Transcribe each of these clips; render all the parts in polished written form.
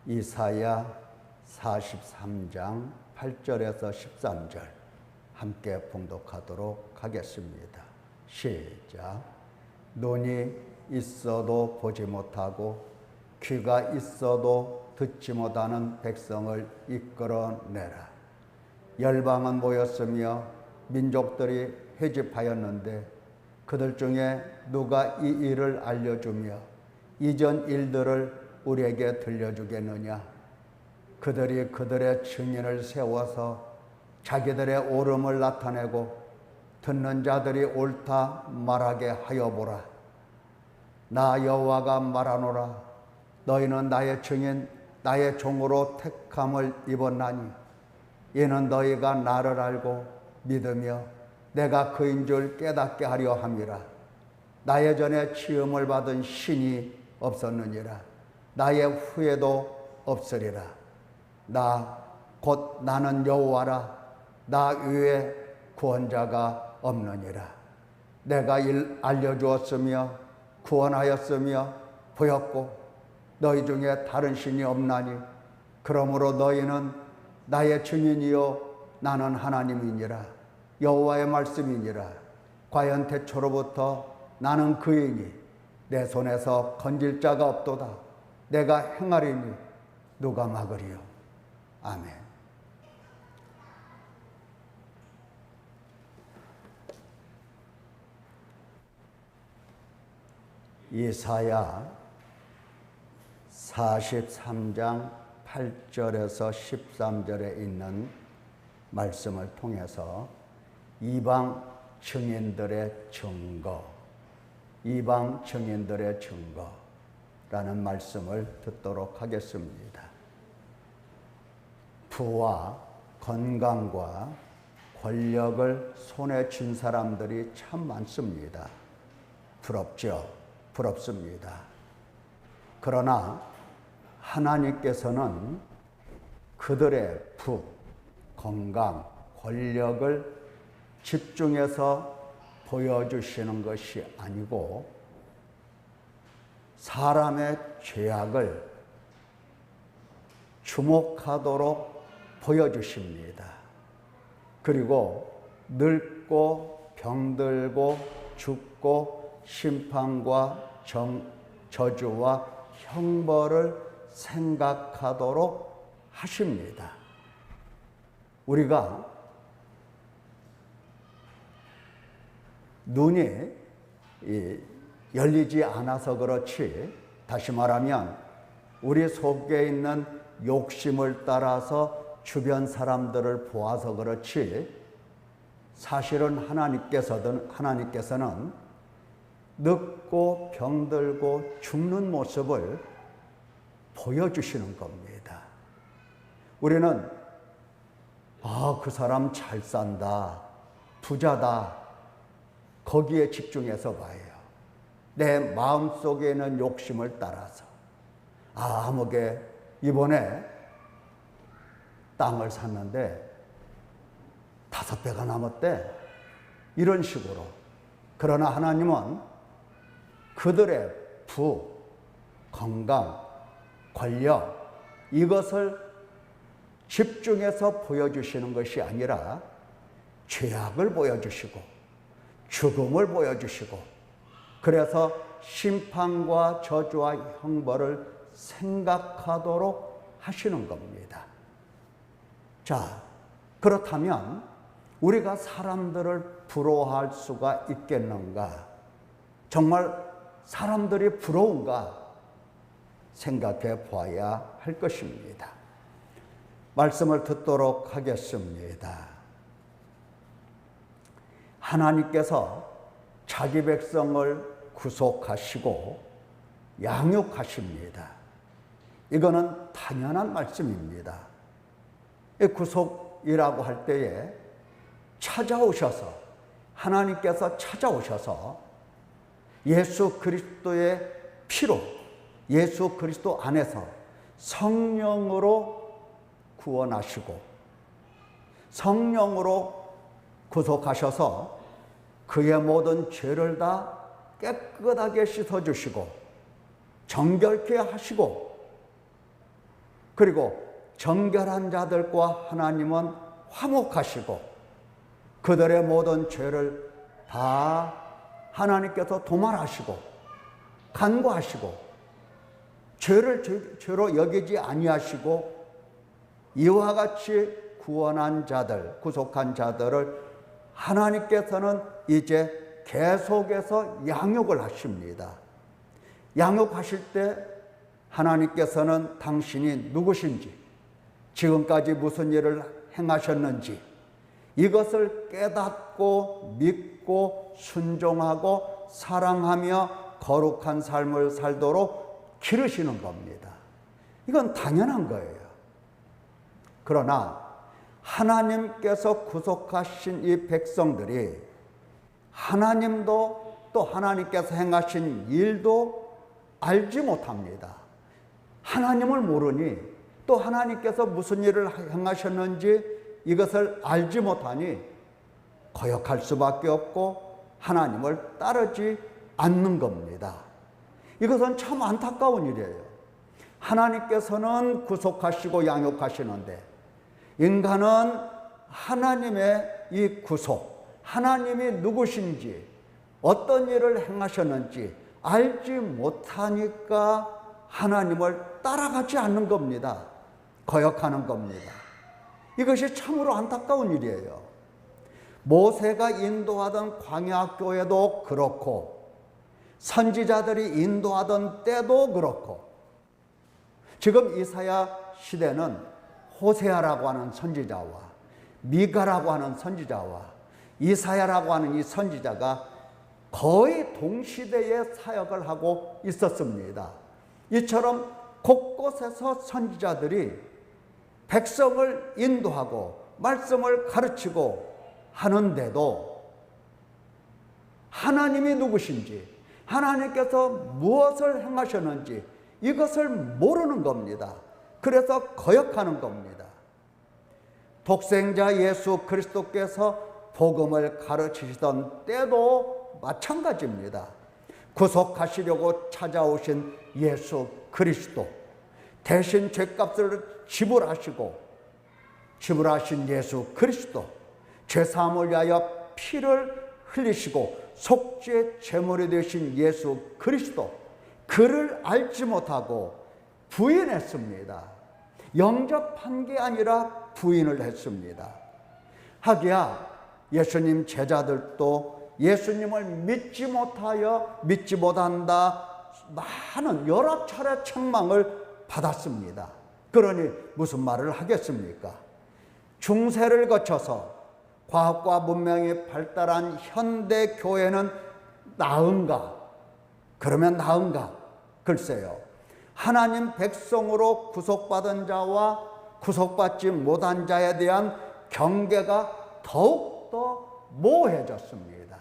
이사야 43장 8절에서 13절 함께 봉독하도록 하겠습니다. 시작. 눈이 있어도 보지 못하고 귀가 있어도 듣지 못하는 백성을 이끌어내라. 열방은 모였으며 민족들이 회집하였는데 그들 중에 누가 이 일을 알려주며 이전 일들을 우리에게 들려주겠느냐. 그들이 그들의 증인을 세워서 자기들의 옳음을 나타내고 듣는 자들이 옳다 말하게 하여 보라. 나 여호와가 말하노라. 너희는 나의 증인 나의 종으로 택함을 입었나니 이는 너희가 나를 알고 믿으며 내가 그인 줄 깨닫게 하려 함이라. 나의 전에 치음을 받은 신이 없었느니라. 나의 후에도 없으리라. 나 곧 나는 여호와라. 나 외에 구원자가 없느니라. 내가 알려주었으며 구원하였으며 보였고 너희 중에 다른 신이 없나니 그러므로 너희는 나의 증인이요 나는 하나님이니라. 여호와의 말씀이니라. 과연 태초로부터 나는 그이니 내 손에서 건질 자가 없도다. 내가 행하리니 누가 막으리요. 아멘. 이사야 43장 8절에서 13절에 있는 말씀을 통해서 이방 증인들의 증거, 이방 증인들의 증거라는 말씀을 듣도록 하겠습니다. 부와 건강과 권력을 손에 쥔 사람들이 참 많습니다. 부럽죠? 부럽습니다. 그러나 하나님께서는 그들의 부, 건강, 권력을 집중해서 보여주시는 것이 아니고 사람의 죄악을 주목하도록 보여주십니다. 그리고 늙고 병들고 죽고 심판과 저주와 형벌을 생각하도록 하십니다. 우리가 눈이 열리지 않아서 그렇지, 다시 말하면 우리 속에 있는 욕심을 따라서 주변 사람들을 보아서 그렇지, 사실은 하나님께서는 늙고 병들고 죽는 모습을 보여주시는 겁니다. 우리는 그 사람 잘 산다, 부자다, 거기에 집중해서 봐요. 내 마음속에 있는 욕심을 따라서 아무개 이번에 땅을 샀는데 5배가 남았대, 이런 식으로. 그러나 하나님은 그들의 부, 건강, 권력, 이것을 집중해서 보여주시는 것이 아니라 죄악을 보여주시고 죽음을 보여주시고, 그래서 심판과 저주와 형벌을 생각하도록 하시는 겁니다. 자, 그렇다면 우리가 사람들을 부러워할 수가 있겠는가? 정말 사람들이 부러운가? 생각해 보아야 할 것입니다. 말씀을 듣도록 하겠습니다. 하나님께서 자기 백성을 구속하시고 양육하십니다. 이거는 당연한 말씀입니다. 구속이라고 할 때에 찾아오셔서, 하나님께서 찾아오셔서 예수 그리스도의 피로, 예수 그리스도 안에서 성령으로 구원하시고 성령으로 구속하셔서 그의 모든 죄를 다 깨끗하게 씻어주시고 정결케 하시고 그리고 정결한 자들과 하나님은 화목하시고 그들의 모든 죄를 다 하나님께서 도말하시고 간구하시고 죄를 죄로 여기지 아니하시고 이와 같이 구원한 자들, 구속한 자들을 하나님께서는 이제 계속해서 양육을 하십니다. 양육하실 때 하나님께서는 당신이 누구신지, 지금까지 무슨 일을 행하셨는지 이것을 깨닫고 믿고 순종하고 사랑하며 거룩한 삶을 살도록 기르시는 겁니다. 이건 당연한 거예요. 그러나 하나님께서 구속하신 이 백성들이 하나님도 또 하나님께서 행하신 일도 알지 못합니다. 하나님을 모르니 또 하나님께서 무슨 일을 행하셨는지 이것을 알지 못하니 거역할 수밖에 없고 하나님을 따르지 않는 겁니다. 이것은 참 안타까운 일이에요. 하나님께서는 구속하시고 양육하시는데 인간은 하나님의 이 구속, 하나님이 누구신지 어떤 일을 행하셨는지 알지 못하니까 하나님을 따라가지 않는 겁니다. 거역하는 겁니다. 이것이 참으로 안타까운 일이에요. 모세가 인도하던 광야교회도 그렇고 선지자들이 인도하던 때도 그렇고 지금 이사야 시대는 호세아라고 하는 선지자와 미가라고 하는 선지자와 이사야라고 하는 이 선지자가 거의 동시대에 사역을 하고 있었습니다. 이처럼 곳곳에서 선지자들이 백성을 인도하고 말씀을 가르치고 하는데도 하나님이 누구신지 하나님께서 무엇을 행하셨는지 이것을 모르는 겁니다. 그래서 거역하는 겁니다. 독생자 예수 그리스도께서 복음을 가르치시던 때도 마찬가지입니다. 구속하시려고 찾아오신 예수 그리스도, 대신 죄값을 지불하신 예수 그리스도, 죄사함을 위하여 피를 흘리시고 속죄 제물이 되신 예수 그리스도, 그를 알지 못하고 부인했습니다. 영접한 게 아니라 부인을 했습니다. 하기야 예수님 제자들도 예수님을 믿지 못한다 많은 여러 차례 책망을 받았습니다. 그러니 무슨 말을 하겠습니까? 중세를 거쳐서 과학과 문명이 발달한 현대 교회는 나은가? 그러면 나은가? 글쎄요. 하나님 백성으로 구속받은 자와 구속받지 못한 자에 대한 경계가 더욱더 모호해졌습니다.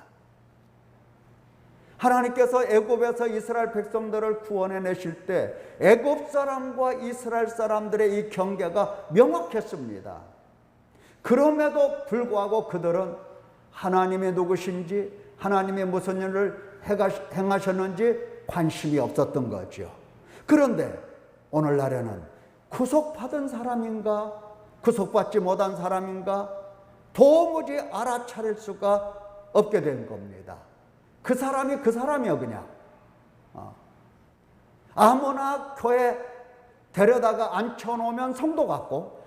하나님께서 애굽에서 이스라엘 백성들을 구원해 내실 때 애굽 사람과 이스라엘 사람들의 이 경계가 명확했습니다. 그럼에도 불구하고 그들은 하나님이 누구신지 하나님이 무슨 일을 행하셨는지 관심이 없었던 거죠. 그런데 오늘날에는 구속받은 사람인가 구속받지 못한 사람인가 도무지 알아차릴 수가 없게 된 겁니다. 그 사람이 그 사람이요 그냥. 아무나 교회 데려다가 앉혀놓으면 성도 같고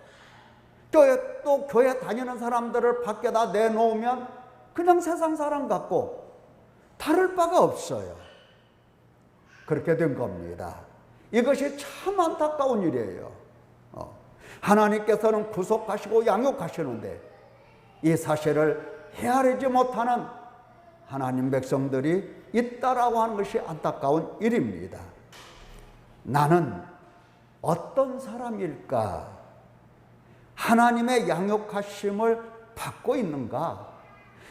또 교회 다니는 사람들을 밖에다 내놓으면 그냥 세상 사람 같고 다를 바가 없어요. 그렇게 된 겁니다. 이것이 참 안타까운 일이에요. 하나님께서는 구속하시고 양육하시는데 이 사실을 헤아리지 못하는 하나님 백성들이 있다라고 하는 것이 안타까운 일입니다. 나는 어떤 사람일까? 하나님의 양육하심을 받고 있는가?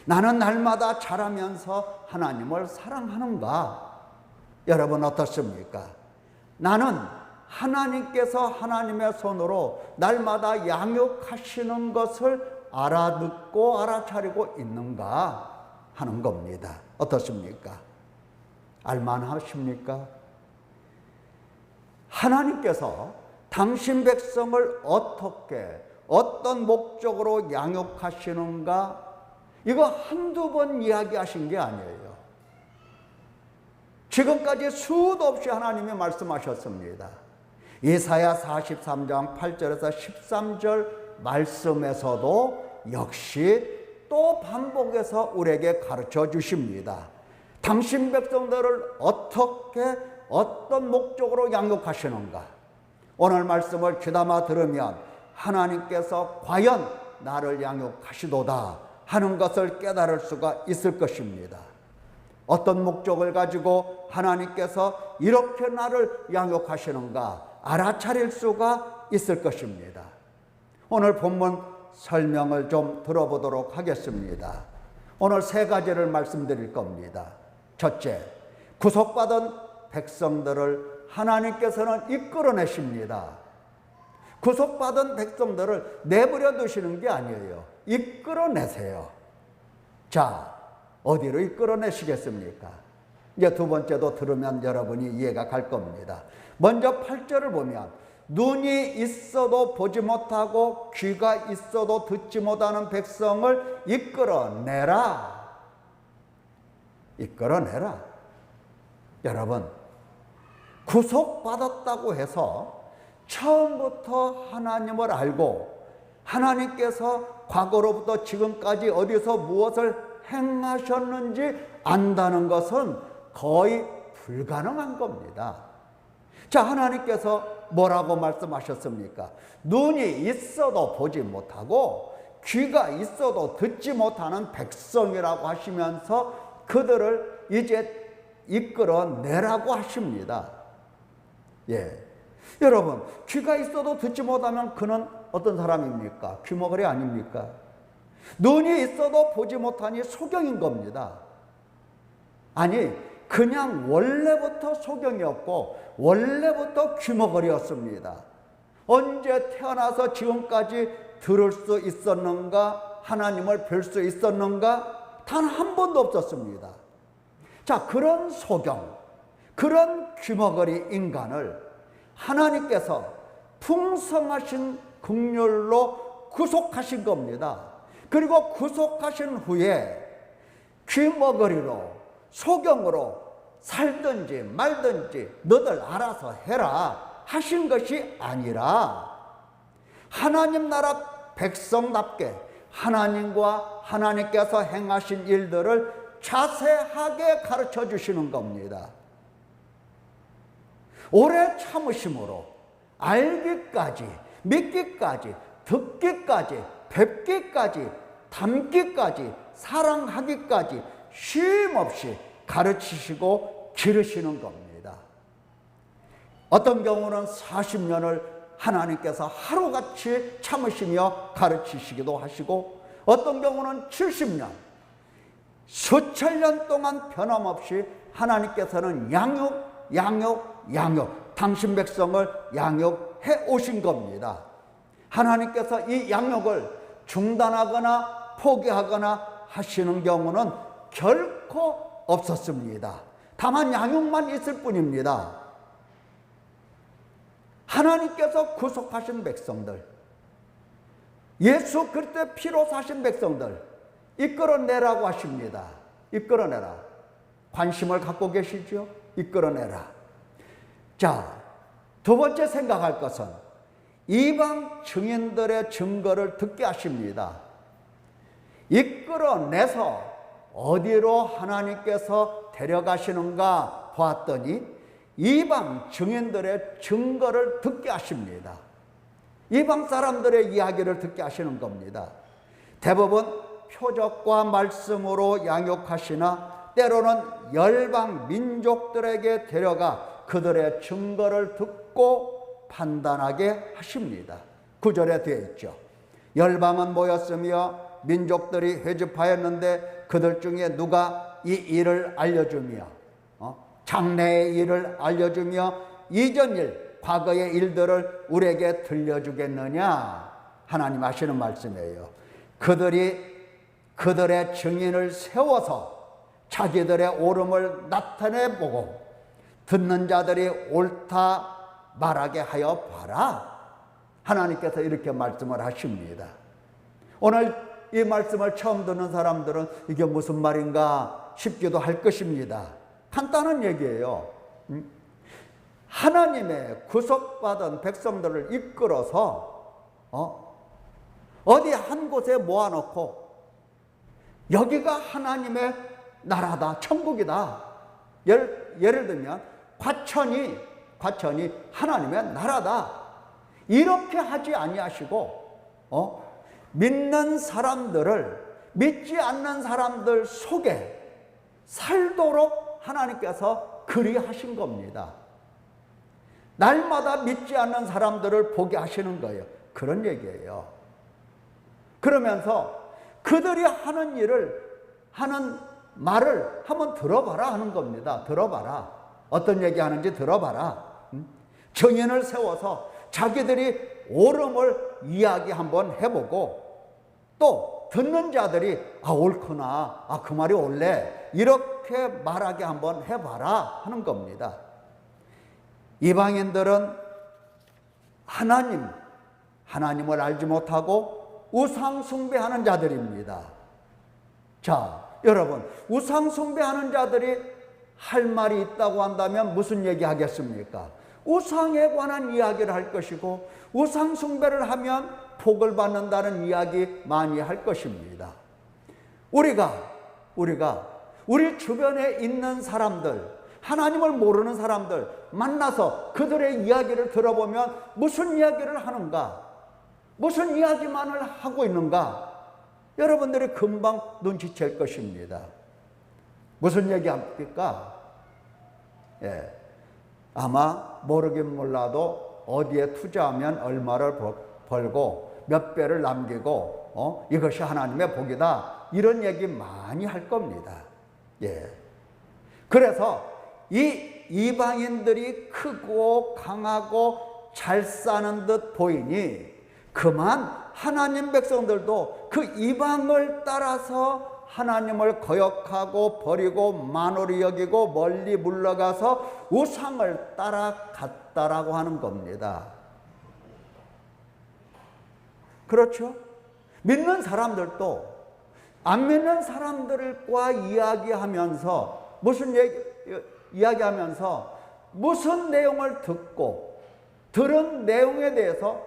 나는 날마다 자라면서 하나님을 사랑하는가? 여러분 어떻습니까? 나는 하나님께서 하나님의 손으로 날마다 양육하시는 것을 알아듣고 알아차리고 있는가 하는 겁니다. 어떻습니까? 알만하십니까? 하나님께서 당신 백성을 어떻게 어떤 목적으로 양육하시는가? 이거 한두 번 이야기하신 게 아니에요. 지금까지 수도 없이 하나님이 말씀하셨습니다. 이사야 43장 8절에서 13절 말씀에서도 역시 또 반복해서 우리에게 가르쳐 주십니다. 당신 백성들을 어떻게 어떤 목적으로 양육하시는가? 오늘 말씀을 귀담아 들으면 하나님께서 과연 나를 양육하시도다 하는 것을 깨달을 수가 있을 것입니다. 어떤 목적을 가지고 하나님께서 이렇게 나를 양육하시는가 알아차릴 수가 있을 것입니다. 오늘 본문 설명을 좀 들어보도록 하겠습니다. 오늘 세 가지를 말씀드릴 겁니다. 첫째, 구속받은 백성들을 하나님께서는 이끌어내십니다. 구속받은 백성들을 내버려 두시는 게 아니에요. 이끌어내세요. 자, 어디로 이끌어내시겠습니까? 이제 두 번째도 들으면 여러분이 이해가 갈 겁니다. 먼저 8절을 보면 눈이 있어도 보지 못하고 귀가 있어도 듣지 못하는 백성을 이끌어내라. 이끌어내라. 여러분, 구속받았다고 해서 처음부터 하나님을 알고 하나님께서 과거로부터 지금까지 어디서 무엇을 행하셨는지 안다는 것은 거의 불가능한 겁니다. 자, 하나님께서 뭐라고 말씀하셨습니까? 눈이 있어도 보지 못하고 귀가 있어도 듣지 못하는 백성이라고 하시면서 그들을 이제 이끌어내라고 하십니다. 예. 여러분, 귀가 있어도 듣지 못하면 그는 어떤 사람입니까? 귀머거리 아닙니까? 눈이 있어도 보지 못하니 소경인 겁니다. 아니, 그냥 원래부터 소경이었고 원래부터 귀머거리였습니다. 언제 태어나서 지금까지 들을 수 있었는가? 하나님을 뵐 수 있었는가? 단 한 번도 없었습니다. 자, 그런 소경, 그런 귀머거리 인간을 하나님께서 풍성하신 긍휼로 구속하신 겁니다. 그리고 구속하신 후에 귀머거리로 소경으로 살든지 말든지 너들 알아서 해라 하신 것이 아니라 하나님 나라 백성답게 하나님과 하나님께서 행하신 일들을 자세하게 가르쳐 주시는 겁니다. 오래 참으심으로 알기까지, 믿기까지, 듣기까지, 뵙기까지, 담기까지, 사랑하기까지 쉼없이 가르치시고 기르시는 겁니다. 어떤 경우는 40년을 하나님께서 하루같이 참으시며 가르치시기도 하시고 어떤 경우는 70년, 수천 년 동안 변함없이 하나님께서는 양육, 당신 백성을 양육해 오신 겁니다. 하나님께서 이 양육을 중단하거나 포기하거나 하시는 경우는 결코 없었습니다. 다만 양육만 있을 뿐입니다. 하나님께서 구속하신 백성들, 예수 그리스도의 피로 사신 백성들 이끌어내라고 하십니다. 이끌어내라. 관심을 갖고 계시죠? 이끌어내라. 자, 두 번째 생각할 것은 이방 증인들의 증거를 듣게 하십니다. 이끌어내서 어디로 하나님께서 데려가시는가 봤더니 이방 증인들의 증거를 듣게 하십니다. 이방 사람들의 이야기를 듣게 하시는 겁니다. 대부분 표적과 말씀으로 양육하시나 때로는 열방 민족들에게 데려가 그들의 증거를 듣고 판단하게 하십니다. 9절에 되어 있죠. 열방은 모였으며 민족들이 회집하였는데 그들 중에 누가 이 일을 알려주며 장래의 일을 알려주며 이전 일, 과거의 일들을 우리에게 들려주겠느냐? 하나님 하시는 말씀이에요. 그들이 그들의 증인을 세워서 자기들의 옳음을 나타내보고 듣는 자들이 옳다 말하게 하여 봐라. 하나님께서 이렇게 말씀을 하십니다. 오늘 이 말씀을 처음 듣는 사람들은 이게 무슨 말인가 싶기도 할 것입니다. 간단한 얘기예요. 하나님의 구속받은 백성들을 이끌어서 어디 한 곳에 모아놓고 여기가 하나님의 나라다, 천국이다. 예를 들면 과천이 하나님의 나라다. 이렇게 하지 아니하시고 믿는 사람들을 믿지 않는 사람들 속에 살도록 하나님께서 그리하신 겁니다. 날마다 믿지 않는 사람들을 보게 하시는 거예요. 그런 얘기예요. 그러면서 그들이 하는 말을 한번 들어봐라 하는 겁니다. 들어봐라. 어떤 얘기 하는지 들어봐라. 정인을 세워서 자기들이 옳음을 이야기 한번 해보고 또 듣는 자들이 옳구나, 그 말이 옳네, 이렇게 말하게 한번 해봐라 하는 겁니다. 이방인들은 하나님을 알지 못하고 우상 숭배하는 자들입니다. 자, 여러분, 우상 숭배하는 자들이 할 말이 있다고 한다면 무슨 얘기 하겠습니까? 우상에 관한 이야기를 할 것이고 우상 숭배를 하면 복을 받는다는 이야기 많이 할 것입니다. 우리가 우리 주변에 있는 사람들, 하나님을 모르는 사람들 만나서 그들의 이야기를 들어보면 무슨 이야기를 하는가, 무슨 이야기만을 하고 있는가, 여러분들이 금방 눈치챌 것입니다. 무슨 얘기 합니까? 아마 모르긴 몰라도 어디에 투자하면 얼마를 벌고 몇 배를 남기고 이것이 하나님의 복이다, 이런 얘기 많이 할 겁니다. 그래서 이 이방인들이 크고 강하고 잘 사는 듯 보이니 그만 하나님 백성들도 그 이방을 따라서 하나님을 거역하고 버리고 만홀히 여기고 멀리 물러가서 우상을 따라갔다라고 하는 겁니다. 그렇죠? 믿는 사람들도 안 믿는 사람들과 이야기하면서 이야기하면서 무슨 내용을 듣고 들은 내용에 대해서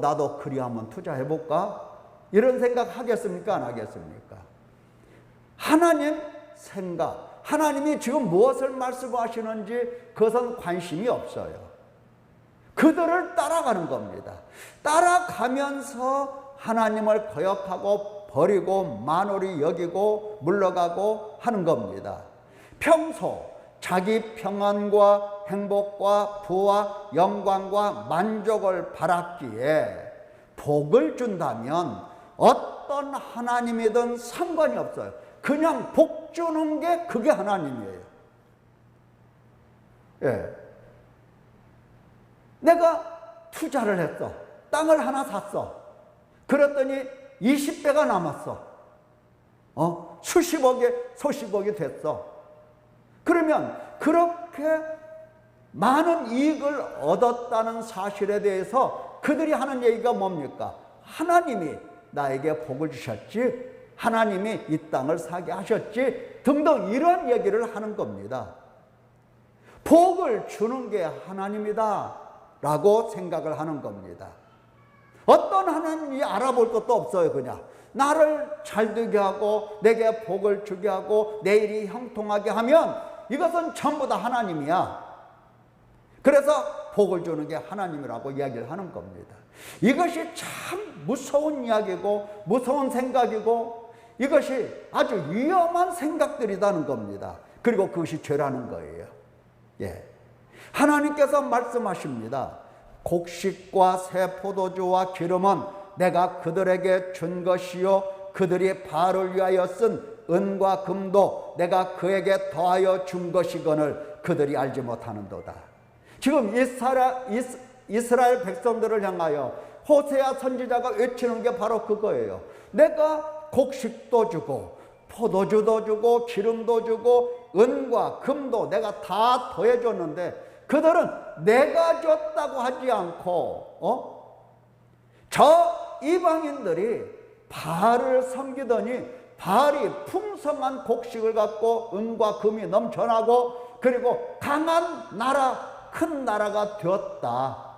나도 그리 한번 투자해볼까? 이런 생각 하겠습니까? 안 하겠습니까? 하나님 생각, 하나님이 지금 무엇을 말씀하시는지 그것은 관심이 없어요. 그들을 따라가는 겁니다. 따라가면서 하나님을 거역하고 버리고 만홀히 여기고 물러가고 하는 겁니다. 평소 자기 평안과 행복과 부와 영광과 만족을 바랐기에 복을 준다면 어떤 하나님이든 상관이 없어요. 그냥 복 주는 게 그게 하나님이에요. 내가 투자를 했어. 땅을 하나 샀어. 그랬더니 20배가 남았어. 수십억이 됐어. 그러면 그렇게 많은 이익을 얻었다는 사실에 대해서 그들이 하는 얘기가 뭡니까? 하나님이 나에게 복을 주셨지, 하나님이 이 땅을 사게 하셨지 등등 이런 얘기를 하는 겁니다. 복을 주는 게 하나님이다 라고 생각을 하는 겁니다. 어떤 하나님이 알아볼 것도 없어요. 그냥 나를 잘되게 하고 내게 복을 주게 하고 내 일이 형통하게 하면 이것은 전부 다 하나님이야. 그래서 복을 주는 게 하나님이라고 이야기를 하는 겁니다. 이것이 참 무서운 이야기고 무서운 생각이고 이것이 아주 위험한 생각들이라는 겁니다. 그리고 그것이 죄라는 거예요. 하나님께서 말씀하십니다. 곡식과 새 포도주와 기름은 내가 그들에게 준 것이요 그들이 바알을 위하여 쓴 은과 금도 내가 그에게 더하여 준 것이거늘 그들이 알지 못하는도다. 지금 이스라엘 백성들을 향하여 호세아 선지자가 외치는 게 바로 그거예요. 내가 곡식도 주고 포도주도 주고 기름도 주고 은과 금도 내가 다 더해줬는데 그들은 내가 줬다고 하지 않고 저 이방인들이 바알을 섬기더니 바알이 풍성한 곡식을 갖고 은과 금이 넘쳐나고 그리고 강한 나라, 큰 나라가 되었다.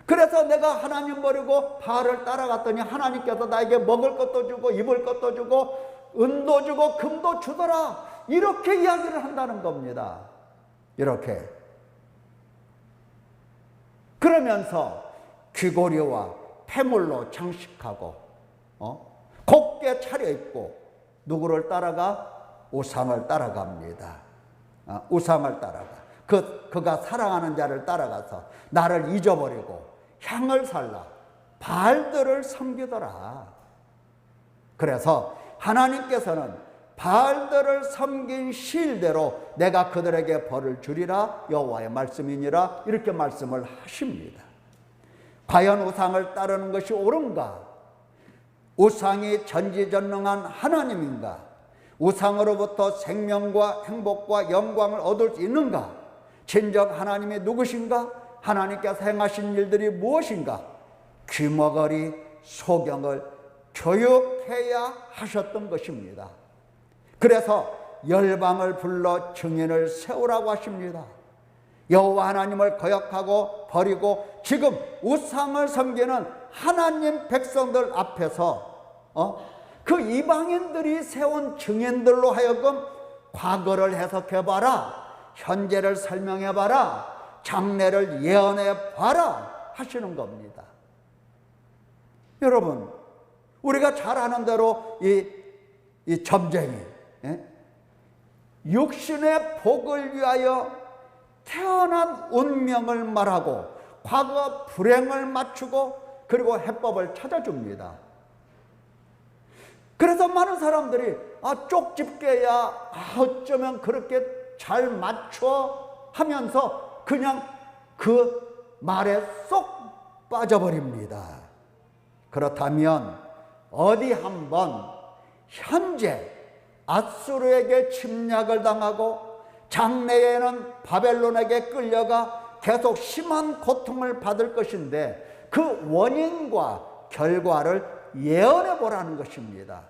그래서 내가 하나님 버리고 바알을 따라갔더니 하나님께서 나에게 먹을 것도 주고 입을 것도 주고 은도 주고 금도 주더라. 이렇게 이야기를 한다는 겁니다. 이렇게. 그러면서 귀고리와 폐물로 장식하고 곱게 차려입고 누구를 따라가? 우상을 따라갑니다. 우상을 따라가. 그가 사랑하는 자를 따라가서 나를 잊어버리고 향을 살라 바알들을 섬기더라. 그래서 하나님께서는 바알들을 섬긴 시일대로 내가 그들에게 벌을 주리라 여호와의 말씀이니라 이렇게 말씀을 하십니다. 과연 우상을 따르는 것이 옳은가? 우상이 전지전능한 하나님인가? 우상으로부터 생명과 행복과 영광을 얻을 수 있는가? 진정 하나님이 누구신가? 하나님께서 행하신 일들이 무엇인가? 귀머거리 소경을 교육해야 하셨던 것입니다. 그래서 열방을 불러 증인을 세우라고 하십니다. 여호와 하나님을 거역하고 버리고 지금 우상을 섬기는 하나님 백성들 앞에서 그 이방인들이 세운 증인들로 하여금 과거를 해석해봐라, 현재를 설명해봐라, 장래를 예언해봐라 하시는 겁니다. 여러분, 우리가 잘 아는 대로 이 점쟁이, 육신의 복을 위하여 태어난 운명을 말하고 과거 불행을 맞추고 그리고 해법을 찾아줍니다. 그래서 많은 사람들이 쪽집게야 어쩌면 그렇게 잘 맞춰 하면서 그냥 그 말에 쏙 빠져버립니다. 그렇다면 어디 한번 현재 앗수르에게 침략을 당하고 장래에는 바벨론에게 끌려가 계속 심한 고통을 받을 것인데 그 원인과 결과를 예언해 보라는 것입니다.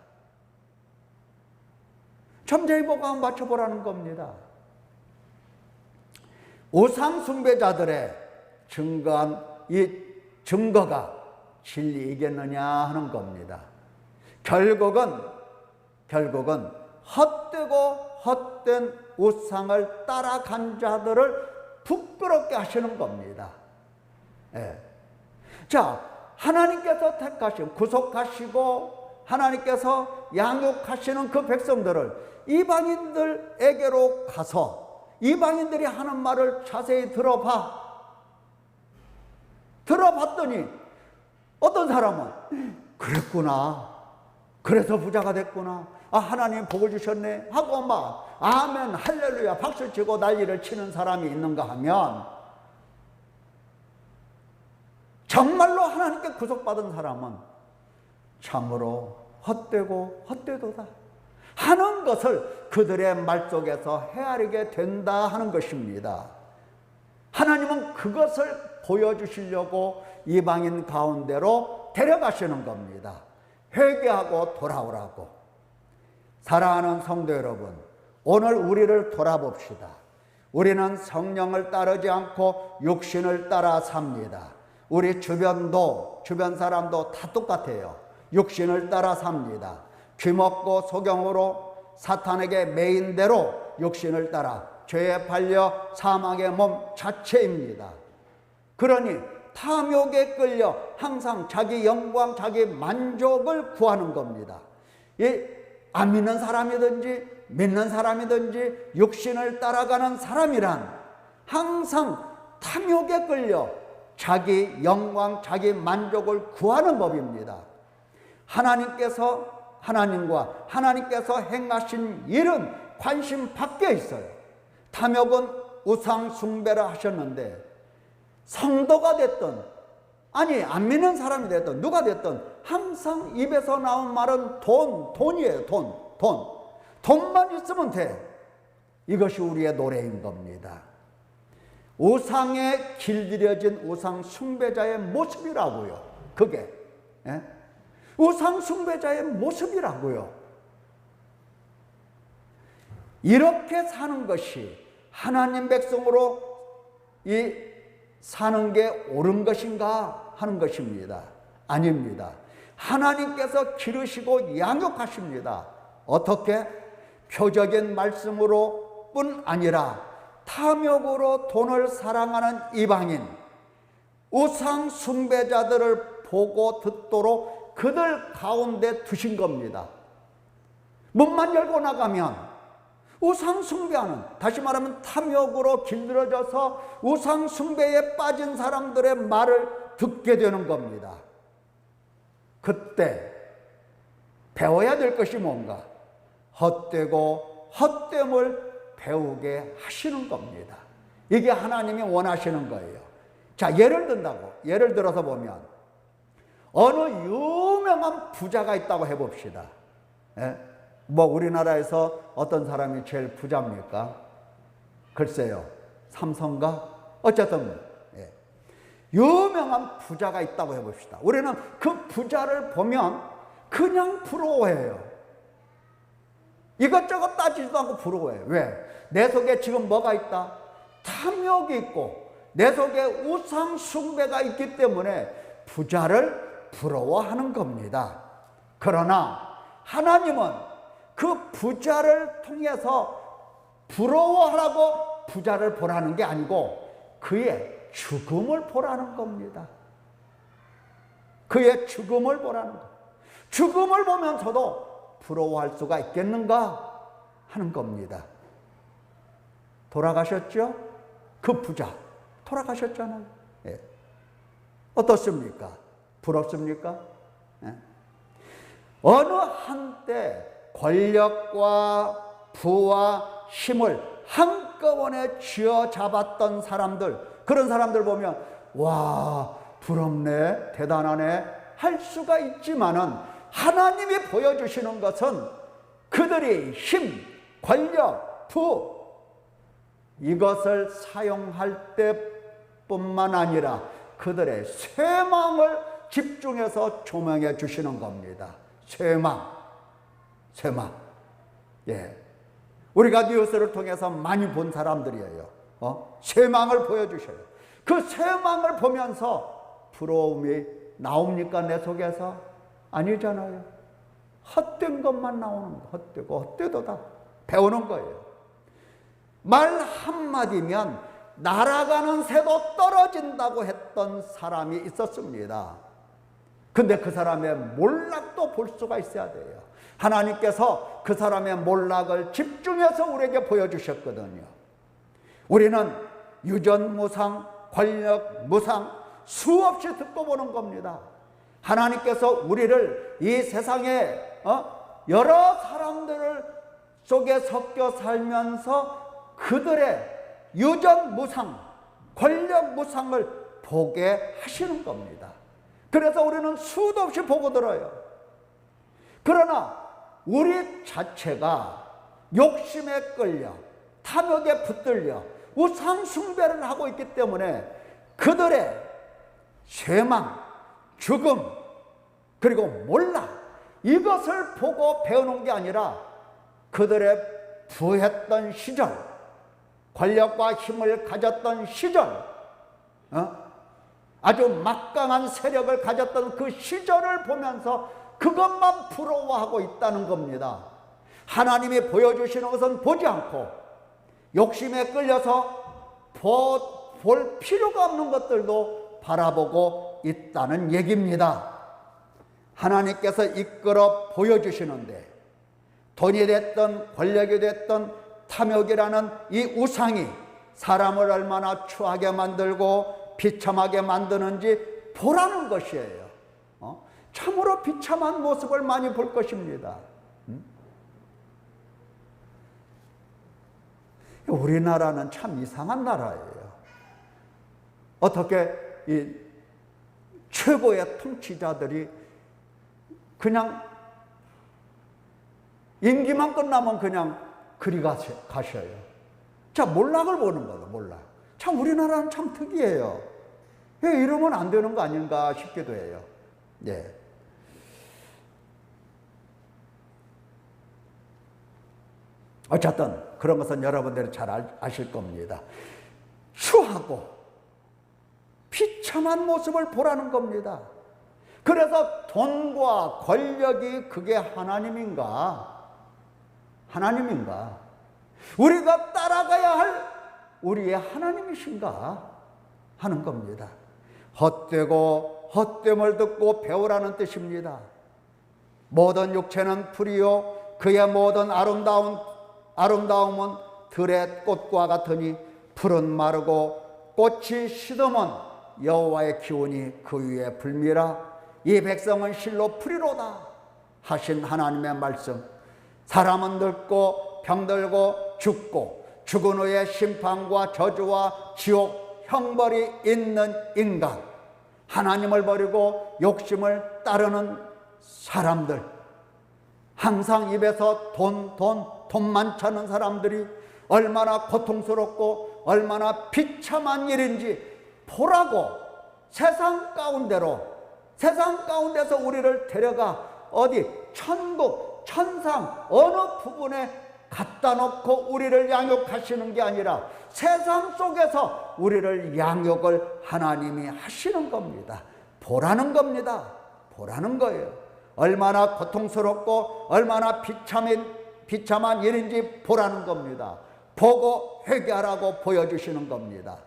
점쟁이 보고 한번 맞춰보라는 겁니다. 우상 숭배자들의 증거한 이 증거가 진리이겠느냐 하는 겁니다. 결국은 헛되고 헛된 우상을 따라간 자들을 부끄럽게 하시는 겁니다. 자, 하나님께서 택하신, 구속하시고 하나님께서 양육하시는 그 백성들을 이방인들에게로 가서 이방인들이 하는 말을 자세히 들어봤더니 어떤 사람은 그랬구나, 그래서 부자가 됐구나, 하나님 복을 주셨네 하고 막 아멘 할렐루야 박수치고 난리를 치는 사람이 있는가 하면 정말로 하나님께 구속받은 사람은 참으로 헛되고 헛되도다 하는 것을 그들의 말 속에서 헤아리게 된다 하는 것입니다. 하나님은 그것을 보여주시려고 이방인 가운데로 데려가시는 겁니다. 회개하고 돌아오라고. 사랑하는 성도 여러분, 오늘 우리를 돌아봅시다. 우리는 성령을 따르지 않고 육신을 따라 삽니다. 우리 주변 사람도 다 똑같아요. 육신을 따라 삽니다. 귀먹고 소경으로 사탄에게 매인 대로 육신을 따라 죄에 팔려 사망의 몸 자체입니다. 그러니 탐욕에 끌려 항상 자기 영광, 자기 만족을 구하는 겁니다. 안 믿는 사람이든지 믿는 사람이든지 육신을 따라가는 사람이란 항상 탐욕에 끌려 자기 영광, 자기 만족을 구하는 법입니다. 하나님께서 행하신 일은 관심 밖에 있어요. 탐욕은 우상 숭배를 하셨는데 성도가 됐든 안 믿는 사람이 됐든 누가 됐든 항상 입에서 나온 말은 돈이에요. 돈만 있으면 돼. 이것이 우리의 노래인 겁니다. 우상에 길들여진 우상 숭배자의 모습이라고요. 그게 우상 숭배자의 모습이라고요. 이렇게 사는 것이 하나님 백성으로 사는 게 옳은 것인가 하는 것입니다. 아닙니다. 하나님께서 기르시고 양육하십니다. 어떻게? 표적인 말씀으로 뿐 아니라 탐욕으로 돈을 사랑하는 이방인, 우상 숭배자들을 보고 듣도록 그들 가운데 두신 겁니다. 문만 열고 나가면 우상 숭배하는, 다시 말하면 탐욕으로 길들여져서 우상 숭배에 빠진 사람들의 말을 듣게 되는 겁니다. 그때 배워야 될 것이 뭔가? 헛되고 헛됨을 배우게 하시는 겁니다. 이게 하나님이 원하시는 거예요. 자, 예를 들어서 보면 어느 유명한 부자가 있다고 해봅시다. 뭐 우리나라에서 어떤 사람이 제일 부자입니까? 글쎄요, 삼성가? 어쨌든 유명한 부자가 있다고 해봅시다. 우리는 그 부자를 보면 그냥 부러워해요. 이것저것 따지지도 않고 부러워해요. 왜? 내 속에 지금 뭐가 있다? 탐욕이 있고 내 속에 우상 숭배가 있기 때문에 부자를 부러워하는 겁니다. 그러나 하나님은 그 부자를 통해서 부러워하라고 부자를 보라는 게 아니고 그의 죽음을 보라는 겁니다. 그의 죽음을 보라는 것. 죽음을 보면서도 부러워할 수가 있겠는가 하는 겁니다. 돌아가셨죠? 그 부자 돌아가셨잖아요. 어떻습니까? 부럽습니까? 어느 한때 권력과 부와 힘을 한꺼번에 쥐어잡았던 사람들, 그런 사람들 보면 와, 부럽네, 대단하네 할 수가 있지만은 하나님이 보여주시는 것은 그들이 힘, 권력, 부 이것을 사용할 때뿐만 아니라 그들의 쇠망을 집중해서 조명해 주시는 겁니다. 쇠망. 우리가 뉴스를 통해서 많이 본 사람들이에요. 쇠망을 보여주셔요. 그 쇠망을 보면서 부러움이 나옵니까? 내 속에서? 아니잖아요. 헛된 것만 나오는 거. 헛되고 헛되도다 배우는 거예요. 말 한마디면 날아가는 새도 떨어진다고 했던 사람이 있었습니다. 근데 그 사람의 몰락도 볼 수가 있어야 돼요. 하나님께서 그 사람의 몰락을 집중해서 우리에게 보여주셨거든요. 우리는 유전무상, 권력무상 수없이 듣고 보는 겁니다. 하나님께서 우리를 이 세상에 여러 사람들 속에 섞여 살면서 그들의 유전무상, 권력무상을 보게 하시는 겁니다. 그래서 우리는 수도 없이 보고 들어요. 그러나 우리 자체가 욕심에 끌려 탐욕에 붙들려 우상 숭배를 하고 있기 때문에 그들의 쇠망, 죽음, 그리고 몰락 이것을 보고 배우는 게 아니라 그들의 부했던 시절, 권력과 힘을 가졌던 시절, 아주 막강한 세력을 가졌던 그 시절을 보면서 그것만 부러워하고 있다는 겁니다. 하나님이 보여주시는 것은 보지 않고 욕심에 끌려서 볼 필요가 없는 것들도 바라보고 있다는 얘기입니다. 하나님께서 이끌어 보여주시는데 돈이 됐든 권력이 됐든 탐욕이라는 이 우상이 사람을 얼마나 추하게 만들고 비참하게 만드는지 보라는 것이에요. 참으로 비참한 모습을 많이 볼 것입니다. 우리나라는 참 이상한 나라예요. 어떻게 이 최고의 통치자들이 그냥 임기만 끝나면 그냥 그리 가셔요. 자, 몰락을 보는 거죠, 몰락. 참 우리나라는 참 특이해요. 왜 이러면 안 되는 거 아닌가 싶기도 해요. 예. 어쨌든 그런 것은 여러분들이 잘 아실 겁니다. 추하고 비참한 모습을 보라는 겁니다. 그래서 돈과 권력이 그게 하나님인가? 하나님인가? 우리가 따라가야 할 우리의 하나님이신가? 하는 겁니다. 헛되고 헛됨을 듣고 배우라는 뜻입니다. 모든 육체는 풀이요 그의 모든 아름다움은 들의 꽃과 같으니 풀은 마르고 꽃이 시드면 여호와의 기운이 그 위에 불미라. 이 백성은 실로 풀이로다 하신 하나님의 말씀. 사람은 늙고 병들고 죽고 죽은 후에 심판과 저주와 지옥 형벌이 있는 인간, 하나님을 버리고 욕심을 따르는 사람들, 항상 입에서 돈만 찾는 사람들이 얼마나 고통스럽고 얼마나 비참한 일인지 보라고 세상 가운데서 우리를 데려가 어디 천국, 천상 어느 부분에 갖다 놓고 우리를 양육하시는 게 아니라 세상 속에서 우리를 양육을 하나님이 하시는 겁니다. 보라는 겁니다. 보라는 거예요. 얼마나 고통스럽고 얼마나 비참한 일인지 보라는 겁니다. 보고 회개하라고 보여주시는 겁니다.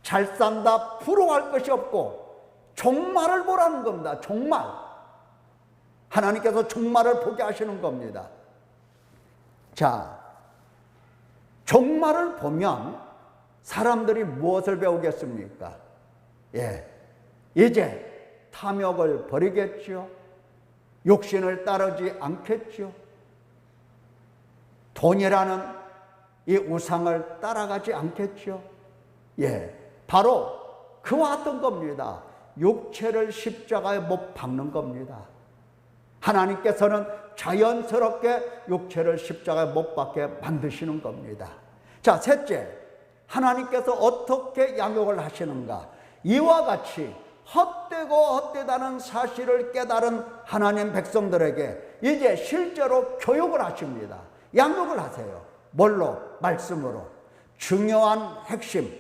잘 산다 부러워할 것이 없고 종말을 보라는 겁니다. 종말. 하나님께서 종말을 보게 하시는 겁니다. 자, 종말을 보면 사람들이 무엇을 배우겠습니까? 예, 이제 탐욕을 버리겠죠. 욕심을 따르지 않겠죠. 돈이라는 이 우상을 따라가지 않겠죠. 예, 바로 그와 같은 겁니다. 육체를 십자가에 못 박는 겁니다. 하나님께서는 자연스럽게 육체를 십자가에 못 박게 만드시는 겁니다. 자, 셋째, 하나님께서 어떻게 양육을 하시는가? 이와 같이 헛되고 헛되다는 사실을 깨달은 하나님 백성들에게 이제 실제로 교육을 하십니다. 양육을 하세요. 뭘로? 말씀으로. 중요한 핵심,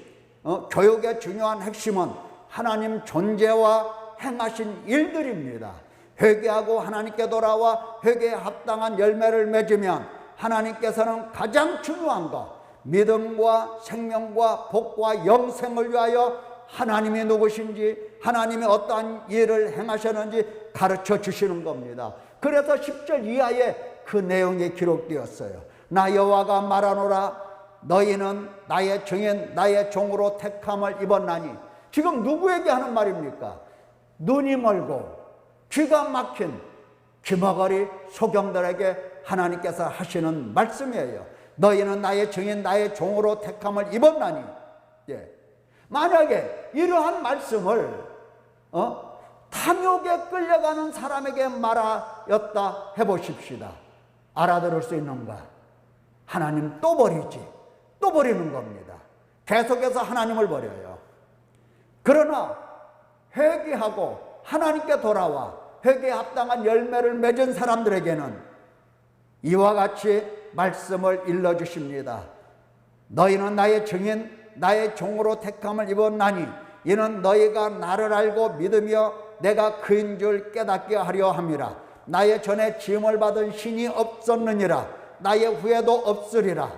교육의 중요한 핵심은 하나님 존재와 행하신 일들입니다. 회개하고 하나님께 돌아와 회개에 합당한 열매를 맺으면 하나님께서는 가장 중요한 것, 믿음과 생명과 복과 영생을 위하여 하나님이 누구신지, 하나님이 어떠한 일을 행하셨는지 가르쳐 주시는 겁니다. 그래서 10절 이하에 그 내용이 기록되었어요. 나 여호와가 말하노라, 너희는 나의 증인 나의 종으로 택함을 입었나니. 지금 누구에게 하는 말입니까? 눈이 멀고 귀가 막힌 귀머거리 소경들에게 하나님께서 하시는 말씀이에요. 너희는 나의 증인 나의 종으로 택함을 입었나니. 예. 만약에 이러한 말씀을 탐욕에 끌려가는 사람에게 말하였다 해보십시다. 알아들을 수 있는가? 하나님 또 버리지. 또 버리는 겁니다. 계속해서 하나님을 버려요. 그러나 회개하고 하나님께 돌아와 회개에 합당한 열매를 맺은 사람들에게는 이와 같이 말씀을 일러주십니다. 너희는 나의 증인 나의 종으로 택함을 입었나니 이는 너희가 나를 알고 믿으며 내가 그인 줄 깨닫게 하려 함이라. 나의 전에 지음을 받은 신이 없었느니라. 나의 후에도 없으리라.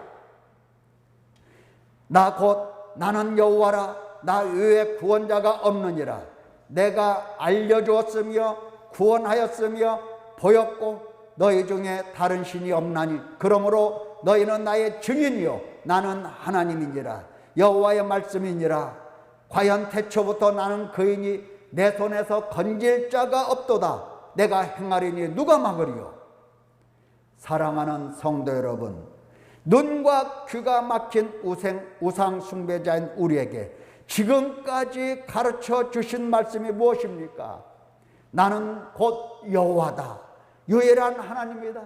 나 곧 나는 여호와라. 나 외에 구원자가 없느니라. 내가 알려주었으며 구원하였으며 보였고 너희 중에 다른 신이 없나니 그러므로 너희는 나의 증인이요 나는 하나님이니라. 여호와의 말씀이니라. 과연 태초부터 나는 그이니 내 손에서 건질 자가 없도다. 내가 행하리니 누가 막으리요? 사랑하는 성도 여러분, 눈과 귀가 막힌 우상 숭배자인 우리에게 지금까지 가르쳐 주신 말씀이 무엇입니까? 나는 곧 여호와다. 유일한 하나님이다.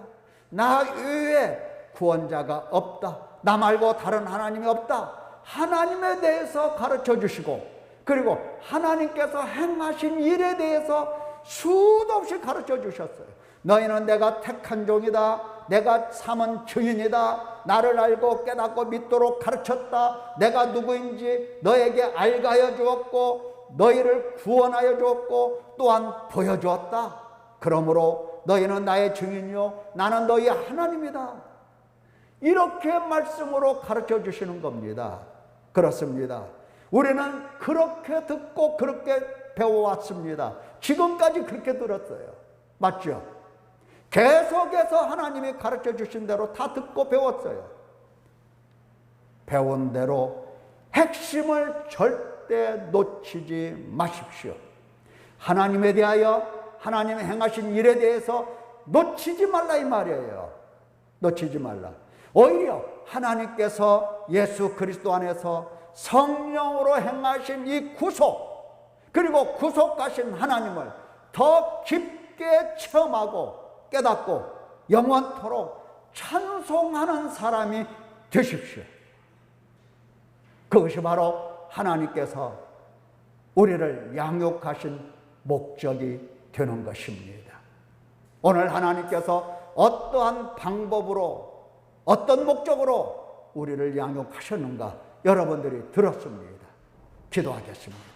나 외에 구원자가 없다. 나 말고 다른 하나님이 없다. 하나님에 대해서 가르쳐 주시고, 그리고 하나님께서 행하신 일에 대해서 수도 없이 가르쳐 주셨어요. 너희는 내가 택한 종이다. 내가 삼은 증인이다. 나를 알고 깨닫고 믿도록 가르쳤다. 내가 누구인지 너에게 알게 주었고 너희를 구원하여 주었고 또한 보여주었다. 그러므로 너희는 나의 증인이요 나는 너희 하나님이다. 이렇게 말씀으로 가르쳐 주시는 겁니다. 그렇습니다. 우리는 그렇게 듣고 그렇게 배워왔습니다. 지금까지 그렇게 들었어요. 맞죠? 계속해서 하나님이 가르쳐 주신 대로 다 듣고 배웠어요. 배운 대로 핵심을 절대 놓치지 마십시오. 하나님에 대하여 하나님이 행하신 일에 대해서 놓치지 말라 이 말이에요. 놓치지 말라. 오히려 하나님께서 예수 그리스도 안에서 성령으로 행하신 이 구속, 그리고 구속하신 하나님을 더 깊게 체험하고 깨닫고 영원토록 찬송하는 사람이 되십시오. 그것이 바로 하나님께서 우리를 양육하신 목적이 되는 것입니다. 오늘 하나님께서 어떠한 방법으로 어떤 목적으로 우리를 양육하셨는가 여러분들이 들었습니다. 기도하겠습니다.